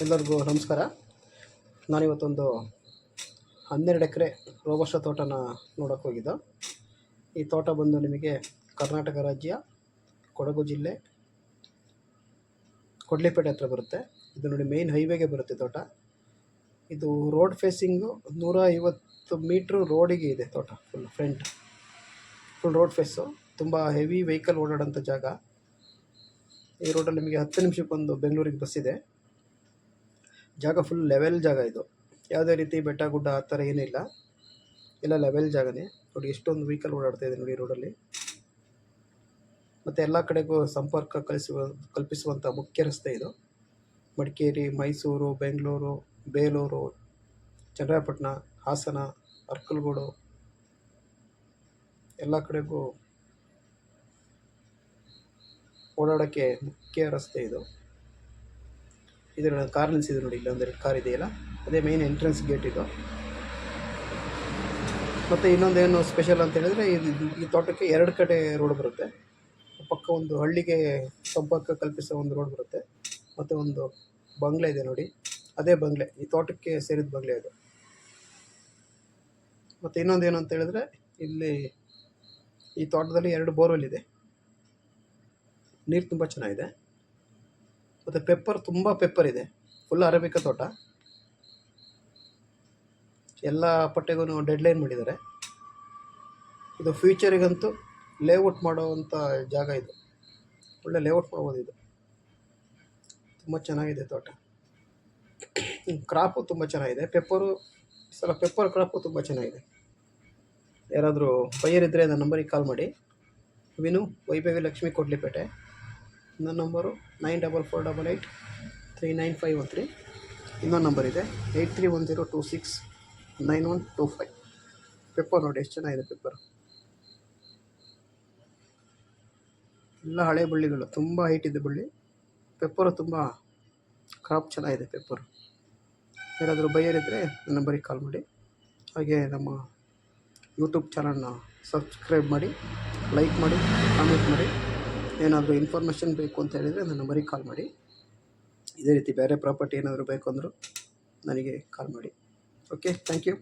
ಎಲ್ಲರಿಗೂ ನಮಸ್ಕಾರ. ನಾನಿವತ್ತೊಂದು 12 ಎಕರೆ ರೋಬಸ್ಟ ತೋಟನ ನೋಡೋಕೆ ಹೋಗಿದ್ದು. ಈ ತೋಟ ಬಂದು ನಿಮಗೆ ಕರ್ನಾಟಕ ರಾಜ್ಯ ಕೊಡಗು ಜಿಲ್ಲೆ ಕೊಡ್ಲಿಪೇಟೆ ಹತ್ರ ಬರುತ್ತೆ. ಇದು ನೋಡಿ ಮೇನ್ ಹೈವೇಗೆ ಬರುತ್ತೆ ತೋಟ. ಇದು ರೋಡ್ ಫೇಸಿಂಗು 150 ಮೀಟ್ರು ರೋಡಿಗೆ ಇದೆ ತೋಟ. Full road face. ತುಂಬ ಹೆವಿ ವೆಹಿಕಲ್ ಓಡಾಡೋಂಥ ಜಾಗ. ಈ ರೋಡಲ್ಲಿ ನಿಮಗೆ 10 ನಿಮಿಷಕ್ಕೊಂದು ಬೆಂಗಳೂರಿಗೆ ಬಸ್ ಇದೆ. ಜಾಗ ಫುಲ್ ಲೆವೆಲ್ ಜಾಗ. ಇದು ಯಾವುದೇ ರೀತಿ ಬೆಟ್ಟ ಗುಡ್ಡ ಆ ಥರ ಏನಿಲ್ಲ, ಎಲ್ಲ ಲೆವೆಲ್ ಜಾಗನೇ. ನೋಡಿ ಎಷ್ಟೊಂದು ವೆಹಿಕಲ್ ಓಡಾಡ್ತಾ ಇದೆ ನೋಡಿ ರೋಡಲ್ಲಿ. ಮತ್ತು ಎಲ್ಲ ಕಡೆಗೂ ಸಂಪರ್ಕ ಕಲ್ಪಿಸುವಂಥ ಮುಖ್ಯ ರಸ್ತೆ ಇದು. ಮಡಿಕೇರಿ, ಮೈಸೂರು, ಬೆಂಗಳೂರು, ಬೇಲೂರು, ಚನ್ನರಾಯಪಟ್ಟಣ, ಹಾಸನ, ಅರ್ಕಲಗೂಡು ಎಲ್ಲ ಕಡೆಗೂ ಓಡಾಡೋಕ್ಕೆ ಮುಖ್ಯ ರಸ್ತೆ ಇದು. ಇದರ ಕಾರ್ ನಿಲ್ಲಿಸಿದ್ರು ನೋಡಿ, ಇಲ್ಲೊಂದೆರಡು ಕಾರ್ ಇದೆಯಲ್ಲ, ಅದೇ ಮೇನ್ ಎಂಟ್ರೆನ್ಸ್ ಗೇಟ್ ಇದು. ಮತ್ತು ಇನ್ನೊಂದೇನು ಸ್ಪೆಷಲ್ ಅಂತ ಹೇಳಿದ್ರೆ, ಈ ತೋಟಕ್ಕೆ 2 ಕಡೆ ರೋಡ್ ಬರುತ್ತೆ. ಪಕ್ಕ ಒಂದು ಹಳ್ಳಿಗೆ ಸಂಪರ್ಕ ಕಲ್ಪಿಸೋ ಒಂದು ರೋಡ್ ಬರುತ್ತೆ, ಮತ್ತು ಒಂದು ಬಂಗ್ಲೆ ಇದೆ ನೋಡಿ, ಅದೇ ಬಂಗ್ಲೆ ಈ ತೋಟಕ್ಕೆ ಸೇರಿದ ಬಂಗ್ಲೆ ಅದು. ಮತ್ತು ಇನ್ನೊಂದೇನು ಅಂತ ಹೇಳಿದ್ರೆ, ಇಲ್ಲಿ ಈ ತೋಟದಲ್ಲಿ 2 ಬೋರ್ವೆಲ್ ಇದೆ. ನೀರು ತುಂಬ ಚೆನ್ನಾಗಿದೆ. ಮತ್ತು ತುಂಬ ಪೆಪ್ಪರ್ ಇದೆ. ಫುಲ್ ಅರೇಬಿಕಾ ತೋಟ. ಎಲ್ಲ ಪಟ್ಟೆಗೂ ಡೆಡ್ಲೈನ್ ಮಾಡಿದ್ದಾರೆ. ಇದು ಫ್ಯೂಚರಿಗಂತೂ ಲೇಔಟ್ ಮಾಡೋವಂಥ ಜಾಗ ಇದು. ಒಳ್ಳೆ ಲೇಔಟ್ ಮಾಡ್ಬೋದು ಇದು. ತುಂಬ ಚೆನ್ನಾಗಿದೆ ತೋಟ. ಕ್ರಾಪು ತುಂಬ ಚೆನ್ನಾಗಿದೆ. ಪೆಪ್ಪರ್ ಕ್ರಾಪು ತುಂಬ ಚೆನ್ನಾಗಿದೆ. ಯಾರಾದರೂ ಬೈಯರ್ ಇದ್ದರೆ ನನ್ನ ನಂಬರಿಗೆ ಕಾಲ್ ಮಾಡಿ. ವಿನು, ವೈಭವಿ ಲಕ್ಷ್ಮಿ, ಕೊಡ್ಲಿಪೇಟೆ. ನನ್ನ ನಂಬರು 9448839513. ಇನ್ನೊಂದು ನಂಬರ್ ಇದೆ 8310269125. ಪೆಪ್ಪರ್ ನೋಡಿ ಎಷ್ಟು ಚೆನ್ನಾಗಿದೆ ಪೆಪ್ಪರ್. ಎಲ್ಲ ಹಳೆ ಬಳ್ಳಿಗಳು, ತುಂಬ ಹೈಟ್ ಇದೆ ಬಳ್ಳಿ. ಪೆಪ್ಪರು ತುಂಬ ಕ್ರಾಪ್ ಚೆನ್ನಾಗಿದೆ ಪೆಪ್ಪರು. ಯಾರಾದರೂ ಬೈಯರ್ ಇದ್ದರೆ ನನ್ನ ನಂಬರಿಗೆ ಕಾಲ್ ಮಾಡಿ. ಹಾಗೆ ನಮ್ಮ ಯೂಟ್ಯೂಬ್ ಚಾನಲ್ನ ಸಬ್ಸ್ಕ್ರೈಬ್ ಮಾಡಿ, ಲೈಕ್ ಮಾಡಿ, ಕಾಮೆಂಟ್ ಮಾಡಿ. ಏನಾದರೂ ಇನ್ಫಾರ್ಮೇಷನ್ ಬೇಕು ಅಂತ ಹೇಳಿದರೆ ನನ್ನ ನಂಬರಿಗೆ ಕಾಲ್ ಮಾಡಿ. ಇದೇ ರೀತಿ ಬೇರೆ ಪ್ರಾಪರ್ಟಿ ಏನಾದರೂ ಬೇಕು ಅಂದರೂ ನನಗೆ ಕಾಲ್ ಮಾಡಿ. Okay, thank you.